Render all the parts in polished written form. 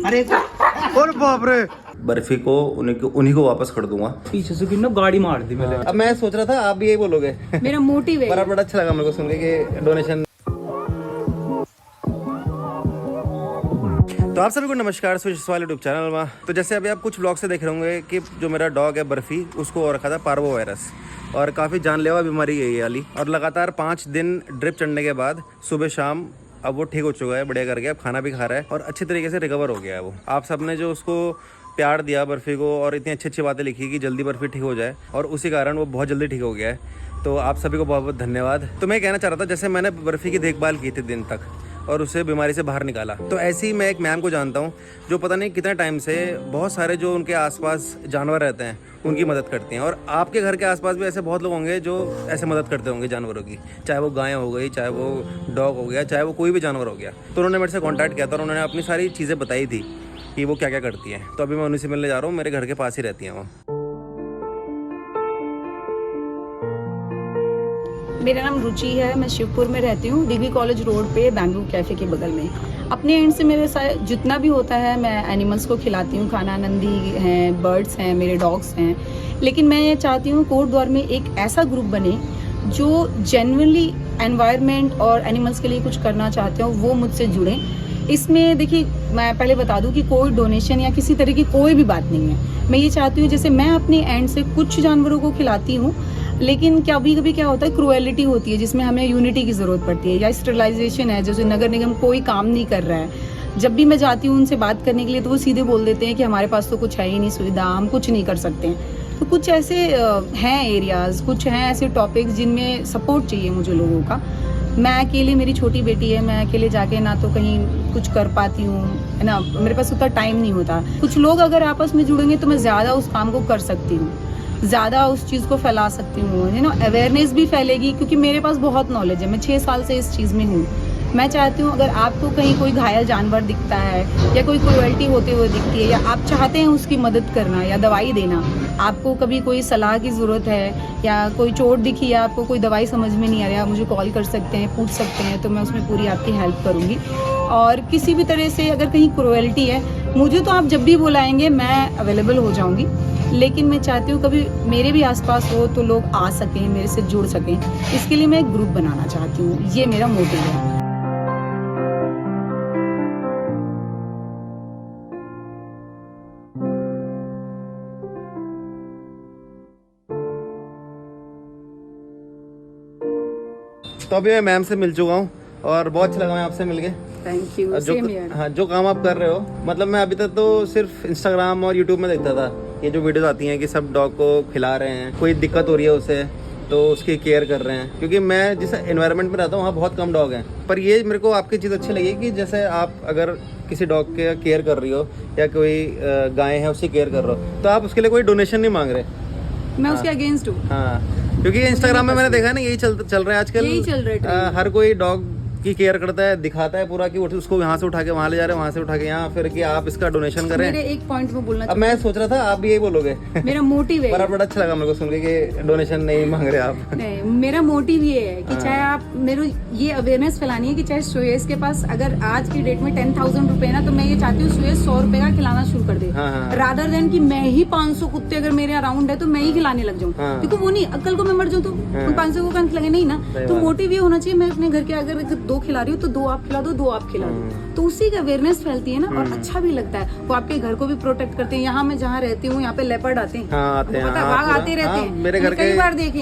अरे और बाप रे, बर्फी को उन्हीं को वापस कर दूंगा। पीछे से कितना गाड़ी मार दी मैंने। अब मैं सोच रहा था आप भी यही बोलोगे। मेरा मोटिव है। पर बड़ा अच्छा लगा मेरे को सुन के कि डोनेशन। तो आप सभी को नमस्कार सवाल यूट्यूब चैनल में। तो जैसे अभी आप कुछ ब्लॉग से देख रहे होंगे कि जो मेरा डॉग है बर्फी, उसको हो रखा था पार्वो वायरस और काफ़ी जानलेवा बीमारी है ये वाली। और लगातार 5 दिन ड्रिप चढ़ने के बाद सुबह शाम अब वो ठीक हो चुका है, बढ़िया करके अब खाना भी खा रहा है और अच्छी तरीके से रिकवर हो गया है वो। आप सबने जो उसको प्यार दिया बर्फी को और इतनी अच्छी अच्छी बातें लिखी कि जल्दी बर्फी ठीक हो जाए, और उसी कारण वो बहुत जल्दी ठीक हो गया है। तो आप सभी को बहुत बहुत धन्यवाद। तो मैं कहना चाह रहा था, जैसे मैंने बर्फी की देखभाल की थी दिन तक और उसे बीमारी से बाहर निकाला, तो ऐसे ही मैं एक मैम को जानता हूँ जो पता नहीं कितने टाइम से बहुत सारे जो उनके आसपास जानवर रहते हैं उनकी मदद करती हैं। और आपके घर के आसपास भी ऐसे बहुत लोग होंगे जो ऐसे मदद करते होंगे जानवरों की, चाहे वो गाय हो गई, चाहे वो डॉग हो गया, चाहे वो कोई भी जानवर हो गया। तो उन्होंने मेरे से कॉन्टैक्ट किया था और उन्होंने अपनी सारी चीज़ें बताई थी कि वो क्या क्या करती हैं। तो अभी मैं उन्हीं से मिलने जा रहा हूँ, मेरे घर के पास ही रहती हैं वो। मेरा नाम रुचि है, मैं शिवपुर में रहती हूँ, डिग्री कॉलेज रोड पे बैम्बू कैफे के बगल में। अपने एंड से मेरे साथ जितना भी होता है मैं एनिमल्स को खिलाती हूँ खाना। नंदी हैं, बर्ड्स हैं, मेरे डॉग्स हैं। लेकिन मैं ये चाहती हूँ कोटद्वार में एक ऐसा ग्रुप बने जो जेन्युइनली एनवायरनमेंट और एनिमल्स के लिए कुछ करना चाहते हो, वो मुझसे जुड़ें। इसमें देखिए, मैं पहले बता दूं कि कोई डोनेशन या किसी तरह की कोई भी बात नहीं है। मैं ये चाहती हूँ, जैसे मैं अपने एंड से कुछ जानवरों को खिलाती हूँ, लेकिन कभी कभी क्या होता है, क्रुएलिटी होती है जिसमें हमें यूनिटी की ज़रूरत पड़ती है, या स्टरलाइजेशन है, जैसे नगर निगम कोई काम नहीं कर रहा है। जब भी मैं जाती हूँ उनसे बात करने के लिए, तो वो सीधे बोल देते हैं कि हमारे पास तो कुछ है ही नहीं सुविधा, हम कुछ नहीं कर सकते हैं। तो कुछ ऐसे हैं एरियाज़, कुछ हैं ऐसे टॉपिक्स जिनमें सपोर्ट चाहिए मुझे लोगों का। मैं अकेले, मेरी छोटी बेटी है, मैं अकेले जाके ना तो कहीं कुछ कर पाती हूँ, है ना, मेरे पास उतना टाइम नहीं होता। कुछ लोग अगर आपस में जुड़ेंगे तो मैं ज़्यादा उस काम को कर सकती हूँ, ज़्यादा उस चीज़ को फैला सकती हूँ, है ना। अवेयरनेस भी फैलेगी, क्योंकि मेरे पास बहुत नॉलेज है, मैं 6 साल से इस चीज़ में हूँ। मैं चाहती हूँ अगर आपको कहीं कोई घायल जानवर दिखता है या कोई क्रुएल्टी होते हुए दिखती है, या आप चाहते हैं उसकी मदद करना या दवाई देना, आपको कभी कोई सलाह की ज़रूरत है या कोई चोट दिखी या आपको कोई दवाई समझ में नहीं आ रहा, मुझे कॉल कर सकते हैं, पूछ सकते हैं, तो मैं उसमें पूरी आपकी हेल्प करूँगी। और किसी भी तरह से अगर कहीं क्रुएल्टी है, मुझे तो आप जब भी बुलाएंगे मैं अवेलेबल हो जाऊँगी। लेकिन मैं चाहती हूँ कभी मेरे भी आसपास हो तो लोग आ सकें, मेरे से जुड़ सकें। इसके लिए मैं एक ग्रुप बनाना चाहती हूँ, ये मेरा मोटिव है। तो अभी मैं मैम से मिल चुका हूँ और बहुत अच्छा लगा मैं आपसे मिल के। Thank you. Same here. हाँ, जो काम आप कर रहे हो, मतलब मैं अभी तक तो सिर्फ इंस्टाग्राम और यूट्यूब में देखता था ये जो वीडियोस आती हैं कि सब डॉग को खिला रहे हैं, कोई दिक्कत हो रही है उसे तो उसकी केयर कर रहे हैं। क्योंकि मैं जिस एनवायरनमेंट में रहता हूँ वहाँ बहुत कम डॉग हैं, पर ये मेरे को आपकी चीज़ अच्छी लगी कि जैसे आप अगर किसी डॉग के केयर कर रही हो या कोई गाय है उसकी केयर कर रहे हो, तो आप उसके लिए कोई डोनेशन नहीं मांग रहे। मैं उसके अगेंस्ट हूँ। हाँ, क्योंकि इंस्टाग्राम में मैंने देखा है ना, यही चल रहा है आजकल, यही चल रहा है। हर कोई डॉग की केयर करता है, दिखाता है पूरा कि उसको यहाँ से उठा के वहाँ ले जा रहे हैं, वहाँ से उठा के यहाँ, फिर कि आप इसका डोनेशन करें। मेरे एक पॉइंट में बोलना, अब मैं सोच रहा था आप भी यही बोलोगे। मेरा मोटिव है, पर बड़ा अच्छा लगा मेरे को सुन के कि डोनेशन नहीं मांग रहे आप। नहीं, मेरा मोटिव ये है कि चाहे आप मेरे ये अवेयरनेस फैलानी है कि चाहे सुयस के पास अगर आज की डेट में 10,000 रुपए ना, तो मैं ये चाहती हूँ सुयस 100 रुपए का खिलाना शुरू कर दे, रादर देन कि मैं ही 500 कुत्ते अगर मेरे अराउंड है तो मैं ही खिलाने लग जाऊँ। क्योंकि वो नहीं, अक्ल को मैं मर जाऊँ तो 500 को खिलाए नहीं ना। तो मोटिव ये होना चाहिए, मैं अपने घर के अगर 2 खिला रही हूँ तो 2 आप खिला दो, 2 आप खिला दो, तो उसी का अवेयरनेस फैलती है ना, और अच्छा भी लगता है। वो आपके घर को भी प्रोटेक्ट करते हैं। यहाँ मैं जहाँ रहती हूँ यहाँ पे लेपर्ड आते हैं, पता है, बाघ आते रहते हैं, मेरे घर कई बार देखे,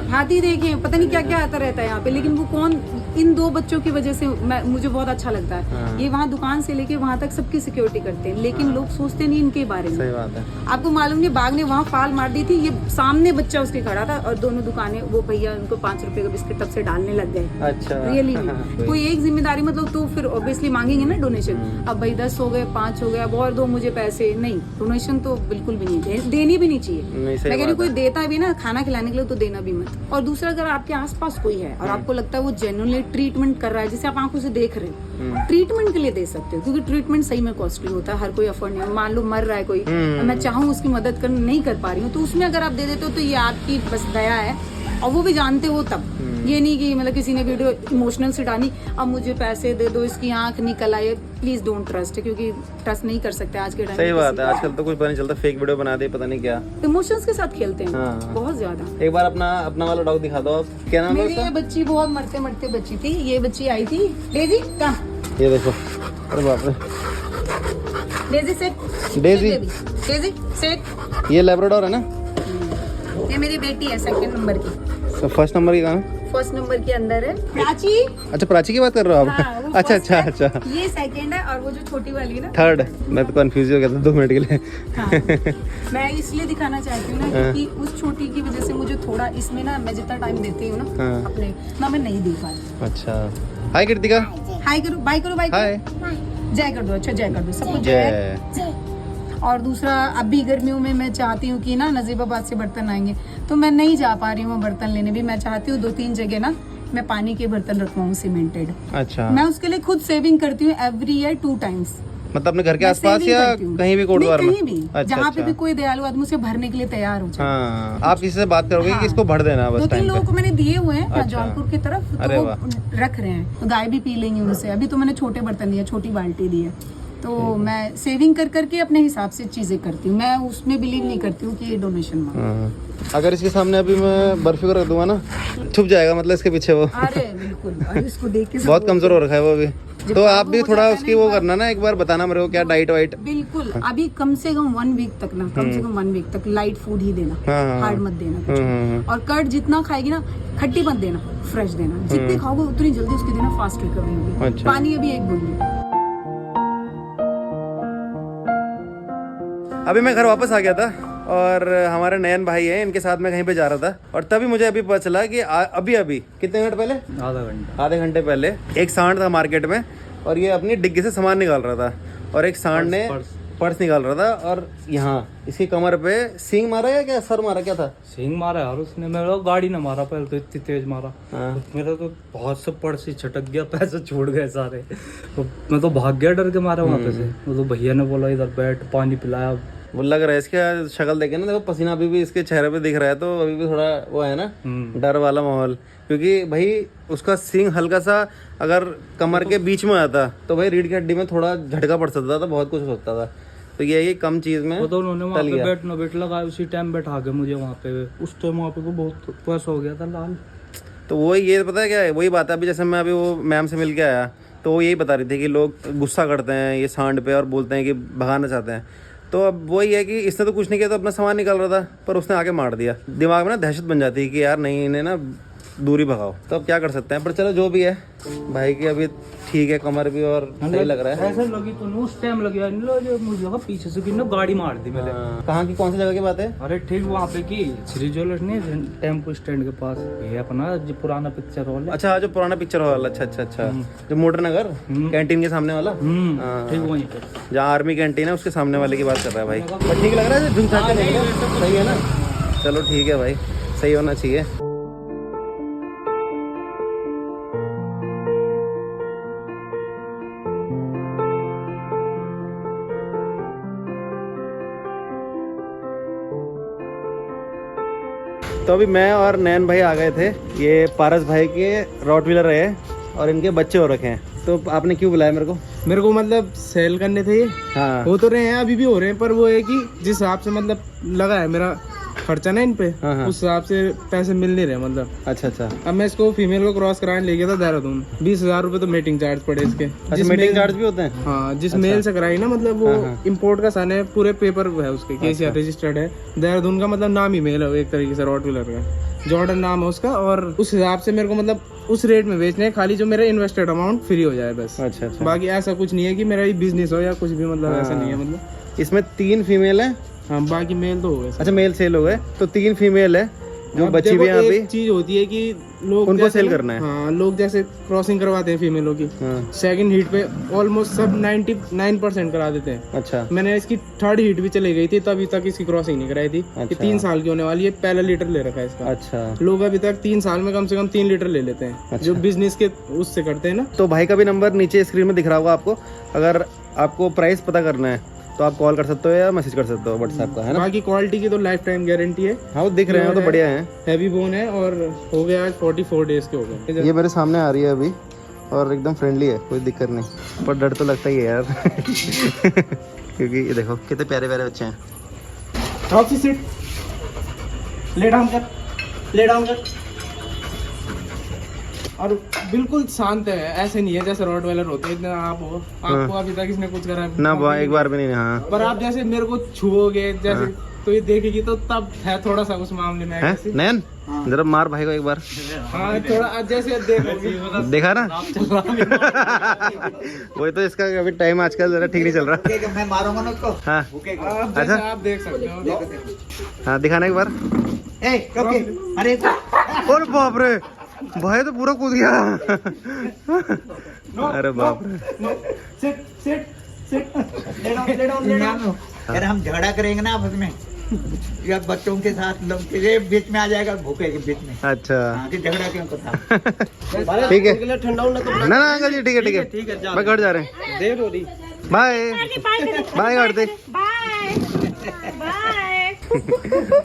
हाथी देखे, पता नहीं क्या क्या आता रहता है यहाँ पे। लेकिन वो कौन, इन 2 बच्चों की वजह से मुझे बहुत अच्छा लगता है। ये वहाँ दुकान से लेके वहाँ तक सबकी सिक्योरिटी करते हैं, लेकिन लोग सोचते नहीं इनके बारे में। सही बात है। आपको मालूम नहीं, बाघ ने वहाँ फाल मार दी थी, ये सामने बच्चा उसके खड़ा था, और दोनों दुकानें, वो भैया उनको 5 रुपए का बिस्किट तब से डालने लग गए। अच्छा, रियली में कोई एक जिम्मेदारी, मतलब तो फिर ऑब्वियसली मांगेंगे ना डोनेशन। अब भाई 10 हो गए, 5 हो गए, अब और दो मुझे पैसे, नहीं, डोनेशन तो बिल्कुल भी नहीं, देनी भी नहीं चाहिए। मैं कह रही कोई देता भी ना खाना खिलाने के लिए तो देना भी मत। और दूसरा, अगर आपके आसपास कोई है और आपको लगता है वो जेन्युइनली ट्रीटमेंट कर रहा है, जिसे आप आंखों से देख रहे हो, ट्रीटमेंट के लिए दे सकते हो, क्योंकि ट्रीटमेंट सही में कॉस्टली होता है, हर कोई अफोर्ड नहीं। मान लो मर रहा है कोई, मैं चाहूँ उसकी मदद कर नहीं कर पा रही हूँ, तो उसमें अगर आप दे देते हो तो ये आपकी बस दया है, और वो भी जानते हो तब। ये नहीं कि मतलब किसी ने वीडियो इमोशनल से डाली अब मुझे पैसे दे दो, इसकी आंख निकल आई, प्लीज डोंट ट्रस्ट, क्योंकि ट्रस्ट नहीं कर सकते आज के टाइम। सही बात है, आजकल तो कुछ पता नहीं चलता, फेक वीडियो बना दे, पता नहीं क्या इमोशंस के साथ खेलते हैं। हाँ। बहुत ज्यादा। एक बार अपना वाला डॉग दिखा दो आप, क्या नाम है मेरी ये बच्ची बहुत मरते मरते बच्ची थी, ये बच्ची आई थी डेजी कहाँ, ये देखो, अरे बाप रे, Daisy set, Daisy Daisy set. ये लैब्राडोर है ना? ये मेरी बेटी है सेकंड नंबर की। तो फर्स्ट नंबर की कहाँ है? फर्स्ट नंबर के अंदर है प्राची। अच्छा, प्राची की बात कर रहे हो हाँ, आप? वो अच्छा first अच्छा है, अच्छा, ये सेकंड है और वो जो छोटी वाली है ना थर्ड। मैं तो कंफ्यूज हो गया था 2 मिनट के लिए। हाँ। मैं इसलिए दिखाना चाहती हूँ ना क्योंकि उस छोटी की वजह से मुझे थोड़ा इसमें ना मैं जितना टाइम देती हूँ ना हाँ। अपने ना मैं नहीं दे पाती। अच्छा, हाय कृतिका, हाय करो, बाय करो, बाय हाय, जय कर दो, अच्छा जय कर दो, सबको जय। जय। और दूसरा अभी गर्मियों में मैं चाहती हूँ कि ना नजीबाबाद से बर्तन आएंगे तो मैं नहीं जा पा रही हूँ बर्तन लेने भी। मैं चाहती हूँ 2-3 जगह ना मैं पानी के बर्तन रखवाऊँ सीमेंटेड। अच्छा, मैं उसके लिए खुद सेविंग करती हूँ एवरी ईयर 2 times। मतलब अपने घर के मैं आसपास saving या करती हूँ। कहीं भी कोटद्वार में? कहीं भी, अच्छा, जहाँ पे अच्छा। भी कोई दयालु आदमी उसे भरने के लिए तैयार हो जाए। हाँ, आप किसी से बात करोगे कि इसको भर देना बस 2-3 टाइम लोगों पे? को मैंने दिए हुए हैं अच्छा। जौनपुर की तरफ, तो अरे वो वाह। रख रहे हैं, तो गाय भी पी लेंगी उनसे। अभी तो मैंने छोटे बर्तन दिए, छोटी बाल्टी दी है, तो मैं सेविंग कर करके अपने हिसाब से चीजें करती हूँ। मैं उसमें बिलीव नहीं करती हूँ कि ये डोनेशन मांगो। हाँ। अगर इसके सामने अभी मैं बर्फी को रख दूंगा ना, छुप जाएगा, मतलब इसके पीछे वो अरे बिल्कुल, और इसको देख के सब बहुत कमजोर हो रखा है वो भी। तो आप भी हो थोड़ा जाता है उसकी ना वो एक बार। करना ना, एक बार बताना मेरे को क्या डाइट वाइट। बिल्कुल, अभी कम से कम 1 वीक तक ना, कम से कम 1 वीक तक लाइट फूड ही देना, हाँ। हार्ड मत देना कुछ। और कर्ड जितना खाएगी ना, खट्टी मत देना, फ्रेश देना। जितनी खाओगे उतनी जल्दी उसकी देना फास्ट रिकवरी होगी। अच्छा। पानी अभी 1 बूंद लो। अभी मैं घर वापस आ गया था और हमारे नयन भाई हैं, इनके साथ मैं कहीं पे जा रहा था और तभी मुझे अभी पता चला कि अभी कितने मिनट पहले, आधे घंटे पहले एक सांड था मार्केट में और ये अपनी डिग्गी से सामान निकाल रहा था और एक सांड ने पर्स निकाल रहा था और यहाँ इसकी कमर पे सींग मारा या क्या सर मारा, क्या था? सिंग मारा यार उसने, मेरा गाड़ी ना मारा पहले तो, इतनी तेज मारा। हाँ। मेरा तो बहुत से पर्स ही छटक गया, पैसे छूट गए सारे। तो मैं तो भाग गया डर के मारे वहाँ पे से। वो तो भैया ने बोला इधर बैठ, पानी पिलाया। वो लग रहा है इसका शक्ल देखे ना, देखो पसीना अभी भी इसके चेहरे पे दिख रहा है, तो अभी भी थोड़ा वो है ना डर वाला माहौल, क्योंकि भाई उसका सींग हल्का सा अगर कमर के बीच में आता तो भाई रीढ़ की हड्डी में थोड़ा झटका पड़ सकता था, बहुत कुछ हो सकता था। तो ये है कम चीज में वो तो उन्होंने वहाँ पे बैठ लगा, उसी टाइम बैठा के मुझे वहाँ पे, उस टाइम वहाँ पे तो बहुत पैसा हो गया था लाल। तो वो ये पता है क्या है, वही बात है। अभी जैसे मैं अभी वो मैम से मिल के आया तो वो यही बता रही थी कि लोग गुस्सा करते हैं ये सांड पे और बोलते हैं कि भगाना चाहते हैं। तो अब वही है कि इसने तो कुछ नहीं किया, तो अपना सामान निकाल रहा था, पर उसने आके मार दिया। दिमाग में ना दहशत बन जाती है कि यार नहीं, इन्हें ना दूरी भगाओ। तो अब क्या कर सकते हैं, पर चलो जो भी है, भाई की अभी ठीक है कमर भी और सही लग रहा है। ऐसा लगी तो उस टाइम लगी मुझे लगा पीछे से किन्होंने गाड़ी मार दी मैंने। कहाँ की कौन सी जगह की बात है? अरे ठीक वहाँ पे की श्री ज्वेलर्स नहीं, टेम्पो स्टैंड के पास, ये अपना जो पुराना पिक्चर हॉल है। अच्छा, जो पुराना पिक्चर हॉल, अच्छा अच्छा अच्छा, जो मोटर नगर कैंटीन के सामने वाला, ठीक वहीं पे जहाँ आर्मी कैंटीन है उसके सामने वाले की बात कर रहा है भाई। पर ठीक लग रहा है, झुमझा के नहीं है, सही है ना? चलो ठीक है भाई, सही होना चाहिए। तो अभी मैं और नयन भाई आ गए थे, ये पारस भाई के रॉटवीलर है और इनके बच्चे हो रखे हैं। तो आपने क्यों बुलाया मेरे को? मेरे को मतलब सेल करने थे ये। हाँ। हो तो रहे हैं, अभी भी हो रहे हैं, पर वो है कि जिस हिसाब से मतलब लगा है मेरा खर्चा ना इन पे, हाँ। उस हिसाब से पैसे मिल नहीं रहे मतलब। अच्छा अच्छा। अब मैं इसको फीमेल को क्रॉस कराने ले गया था देहरादून, 20,000 रुपए तो मीटिंग चार्ज पड़े इसके। अच्छा, मीटिंग चार्ज भी होते हैं? हाँ, जिस मेल से कराई ना, मतलब वो इम्पोर्ट का सन है, पूरे पेपर है उसके, केसीआर रजिस्टर्ड है देहरादून का, मतलब नाम ही मेल है एक तरीके से रॉटवीलर का, जॉर्डन नाम है उसका। और उस हिसाब से मेरे को मतलब उस रेट में बेचने हैं, खाली जो मेरा इन्वेस्टेड अमाउंट फ्री हो जाए बस। अच्छा अच्छा। बाकी ऐसा कुछ नहीं है कि मेरा ये बिजनेस हो या कुछ भी, मतलब ऐसा नहीं है मतलब। इसमें 3 फीमेल है? हाँ, बाकी मेल तो हो गए। अच्छा, मेल सेल हो गए, तो 3 फीमेल है जो बची हुई है अभी। एक चीज होती है कि लोग उनको जैसे सेल ना- करना है। हाँ, लोग जैसे क्रॉसिंग करवाते हैं फीमेलों की, हाँ। सेकंड हीट पे ऑलमोस्ट सब 99% करा देते हैं। अच्छा मैंने इसकी थर्ड हीट भी चली गई थी, तभी तक इसकी क्रॉसिंग नहीं कराई थी। ये अच्छा। 3 साल की होने वाली है, पहला लीटर ले रखा है इसका। अच्छा। लोग अभी तक 3 साल में कम से कम 3 लीटर ले लेते हैं। अच्छा। जो बिजनेस के उससे करते हैं ना। तो भाई का भी नंबर नीचे स्क्रीन में दिख रहा होगा आपको, अगर आपको प्राइस पता करना है तो आप कॉल कर सकते हो या मैसेज कर सकते हो व्हाट्सएप का, है ना। बाकी क्वालिटी की तो लाइफ टाइम गारंटी है। हाँ वो दिख रहे हैं, वो तो बढ़िया हैं। हैवी बोन है और हो गया आज 44 डेज के हो गए। ये मेरे सामने आ रही है अभी और एकदम फ्रेंडली है, कोई दिक्कत नहीं, पर डर तो लगता ही है यार क्योंकि ये देखो कितने प्यारे प्यारे बच्चे हैं। रॉक्सी सिट, ले डाउन कर, ले डाउन कर। और बिल्कुल शांत है, ऐसे नहीं है जैसे रॉटवाइलर होते हैं। इतना आपको अभी तक इसने कुछ करा ना एक बार भी नहीं। हाँ पर आप जैसे मेरे को छुओगे जैसे तो ये देखेगी तो तब है थोड़ा सा उस मामले में है? नयन जरा मार भाई को एक बार। हाँ थोड़ा जैसे देखोगे देखा ना वही तो, इसका अभी टाइम आजकल जरा ठीक नहीं चल रहा। मैं मारूंगा ना उसको। हाँ अच्छा आप देख सकते हो। हाँ दिखाना एक बार। अरे और बाप रे भाई तो पूरा कूद गया अरे बाप रे। Sit sit sit, lay down lay down. अरे हम झगड़ा करेंगे ना आपस में या बच्चों के साथ, लोग के बीच में आ जाएगा, भूखे के बीच में। अच्छा हाँ, कि झगड़ा क्यों करता। ठीक है, ठंडा होना तो ना अंकल जी ठीक है ठीक है। मैं घर जा रहे हैं। देर हो रही। बाय बाय करते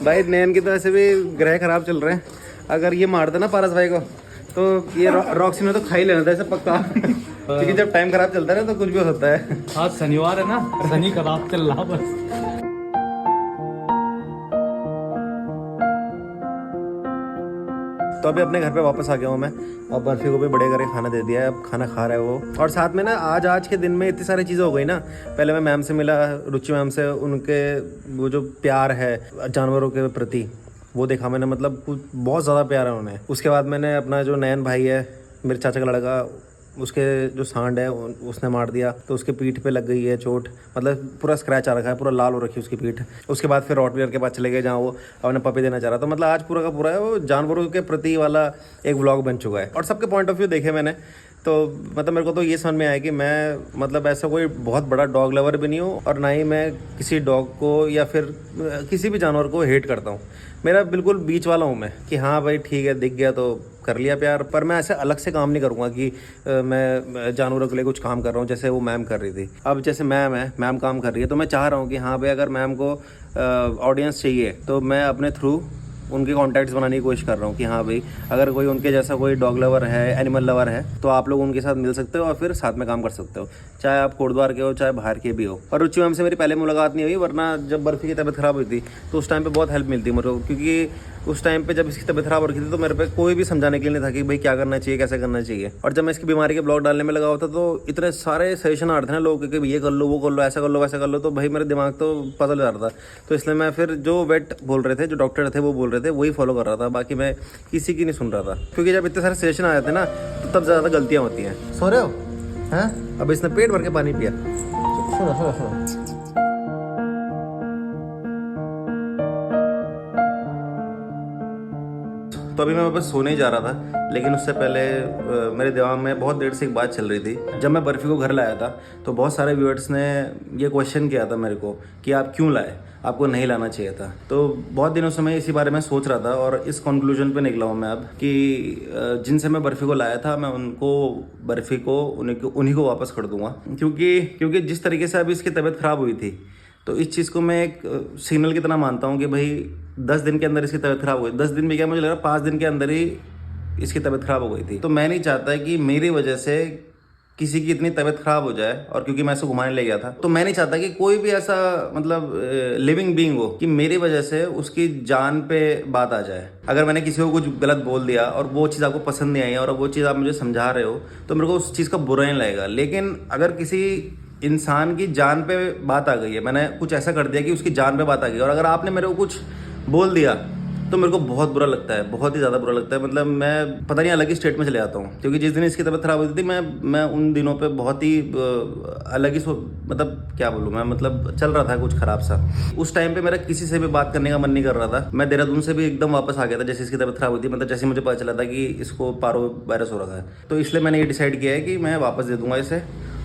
भाई। नैन की तो ऐसे भी ग्रह खराब चल रहे हैं, अगर ये मार देना पारस भाई को तो ये रॉक्सी में तो खा ही लेना था ऐसे पक्का क्योंकि जब टाइम खराब चलता है ना तो कुछ भी हो सकता है। आज शनिवार है ना, शनि खराब चल रहा बस। तो अभी अपने घर पे वापस आ गया हूँ मैं, और बर्फी को भी बड़े करके खाना दे दिया है, अब खाना खा रहा है वो। और साथ में ना आज के दिन में इतनी सारी चीज़ें हो गई ना। पहले मैं मैम से मिला, रुचि मैम से, उनके वो जो प्यार है जानवरों के प्रति वो देखा मैंने, मतलब कुछ बहुत ज़्यादा प्यार है उन्हें। उसके बाद मैंने अपना जो नयन भाई है मेरे चाचा का लड़का, उसके जो सांड है उसने मार दिया तो उसके पीठ पे लग गई है चोट, मतलब पूरा स्क्रैच आ रखा है, पूरा लाल हो रखी है उसकी पीठ। उसके बाद फिर रॉटवीलर के पास चले गए जहाँ वो अपने पपी देना चाह रहा। तो मतलब आज पूरा का पूरा है वो जानवरों के प्रति वाला एक व्लॉग बन चुका है। और सबके पॉइंट ऑफ व्यू देखे मैंने, तो मतलब मेरे को तो ये समझ में आया कि मैं मतलब ऐसा कोई बहुत बड़ा डॉग लवर भी नहीं हूँ, और ना ही मैं किसी डॉग को या फिर किसी भी जानवर को हेट करता हूँ। मेरा बिल्कुल बीच वाला हूँ मैं, कि हाँ भाई ठीक है, दिख गया तो कर लिया प्यार, पर मैं ऐसे अलग से काम नहीं करूँगा कि मैं जानवरों के लिए कुछ काम कर रहा हूँ जैसे वो मैम कर रही थी। अब जैसे मैम काम कर रही है तो मैं चाह रहा हूँ कि हाँ भाई अगर मैम को ऑडियंस चाहिए तो मैं अपने थ्रू उनके कॉन्टैक्ट्स बनाने की कोशिश कर रहा हूँ कि हाँ भाई अगर कोई उनके जैसा कोई डॉग लवर है, एनिमल लवर है, तो आप लोग उनके साथ मिल सकते हो और फिर साथ में काम कर सकते हो, चाहे आप कोटद्वार के हो चाहे बाहर के भी हो। और रुचि मैम से मेरी पहले मुलाकात नहीं हुई, वरना जब बर्फी की तबीयत ख़राब हुई थी तो उस टाइम पे बहुत हेल्प मिलती मेरे को, क्योंकि उस टाइम पे जब इसकी तबीयत ख़राब हो रही थी तो मेरे पे कोई भी समझाने के लिए नहीं था कि भाई क्या करना चाहिए, कैसे करना चाहिए। और जब मैं इसकी बीमारी के ब्लॉग डालने में लगा होता तो इतने सारे सजेशन आ रहे थे ना लोगों के, ये कर लो, वो कर लो, ऐसा कर लो, वैसा कर लो, तो भाई मेरे दिमाग तो पजल जा रहा था। तो इसलिए मैं फिर जो वेट बोल रहे थे, जो डॉक्टर थे वो बोल रहे थे, वही फॉलो कर रहा था, बाकी मैं किसी की नहीं सुन रहा था। क्योंकि जब इतने सारे सजेशन आ जाते हैं ना तो तब ज़्यादा गलतियाँ होती हैं। सो रहे हो हैं? अब इसने पेट भर के पानी पिया। तो अभी मैं बस सोने ही जा रहा था, लेकिन उससे पहले मेरे दिमाग में बहुत देर से एक बात चल रही थी। जब मैं बर्फी को घर लाया था तो बहुत सारे व्यूअर्स ने ये क्वेश्चन किया था मेरे को कि आप क्यों लाए, आपको नहीं लाना चाहिए था। तो बहुत दिनों से मैं इसी बारे में सोच रहा था और इस कंक्लूजन पे निकला हूँ मैं अब कि जिनसे मैं बर्फी को लाया था मैं उनको बर्फी को उन्हीं को वापस कर दूंगा, क्योंकि जिस तरीके से अभी इसकी तबीयत ख़राब हुई थी तो इस चीज़ को मैं एक सिग्नल की तरह मानता हूँ कि भाई 10 दिन के अंदर इसकी तबीयत ख़राब हुई। 10 दिन में क्या, मुझे लग रहा है 5 दिन के अंदर ही इसकी तबीयत ख़राब हो गई थी। तो मैं नहीं चाहता कि मेरी वजह से किसी की इतनी तबीयत ख़राब हो जाए, और क्योंकि मैं इसको घुमाने ले गया था तो मैं नहीं चाहता कि कोई भी ऐसा मतलब लिविंग बीइंग हो कि मेरी वजह से उसकी जान पे बात आ जाए। अगर मैंने किसी को कुछ गलत बोल दिया और वो चीज़ आपको पसंद नहीं आई और वो चीज़ आप मुझे समझा रहे हो तो मेरे को उस चीज़ का बुरा नहीं लगेगा। लेकिन अगर किसी इंसान की जान पे बात आ गई है, मैंने कुछ ऐसा कर दिया कि उसकी जान पे बात आ गई, और अगर आपने मेरे को कुछ बोल दिया तो मेरे को बहुत बुरा लगता है, बहुत ही ज़्यादा बुरा लगता है। मतलब मैं पता नहीं अलग ही स्टेट में चले जाता हूँ, क्योंकि जिस दिन इसकी तबीयत ख़राब होती थी मैं उन दिनों पे बहुत ही अलग ही मतलब क्या बोलूँ मैं, मतलब चल रहा था कुछ ख़राब सा। उस टाइम पे मेरा किसी से भी बात करने का मन नहीं कर रहा था। मैं देहरादून से भी एकदम वापस आ गया था जैसे इसकी तबीयत ख़राब हुई थी, मतलब जैसे मुझे पता चला था कि इसको पारो वायरस हो रखा है। तो इसलिए मैंने ये डिसाइड किया है कि मैं वापस दे दूँगा इसे।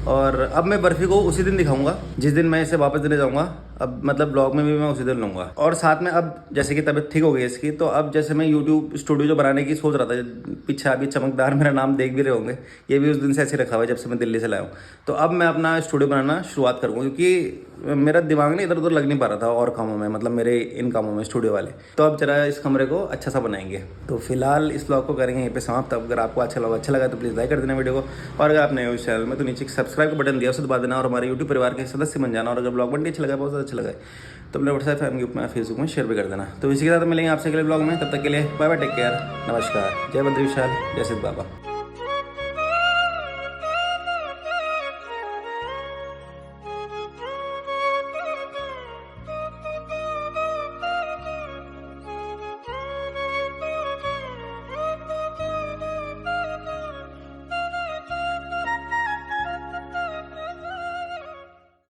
और अब मैं बर्फी को उसी दिन दिखाऊंगा जिस दिन मैं इसे वापस देने जाऊंगा अब मतलब ब्लॉग में भी मैं उसी दिन लूँगा। और साथ में अब जैसे कि तबीयत ठीक हो गई इसकी, तो अब जैसे मैं यूट्यूब स्टूडियो जो बनाने की सोच रहा था, पीछे अभी चमकदार मेरा नाम देख भी रहे होंगे, ये भी उस दिन से ऐसे रखा हुआ है जब से मैं दिल्ली से लाया हूँ। तो अब मैं अपना स्टूडियो बनाना शुरुआत करूँगा, क्योंकि मेरा दिमाग ना इधर उधर लग नहीं पा रहा था और कामों में, मतलब मेरे इन कामों में स्टूडियो वाले। तो अब जरा इस कमरे को अच्छा सा बनाएंगे। तो फिलहाल इस ब्लॉग को करेंगे यहीं पे समाप्त। अब अगर आपको अच्छा लगा तो प्लीज़ लाइक कर देना वीडियो को, और अगर आप नए हो इस चैनल में तो नीचे सब्सक्राइब का बटन दिया उसे दबा देना, और हमारे यूट्यूब परिवार के सदस्य बन जाना। और अगर ब्लॉग बनती अच्छा लगा, बहुत ज़्यादा अच्छा लगा, तो अपने व्हाट्सएप फैमिली ग्रुप में, फेसबुक में शेयर भी कर देना। तो इसी के साथ मिलेंगे आपसे अगले ब्लॉग में, तब तक के लिए बाय बाय, टेक केयर, नमस्कार, जय बद्री विशाल, जय सिद्ध बाबा।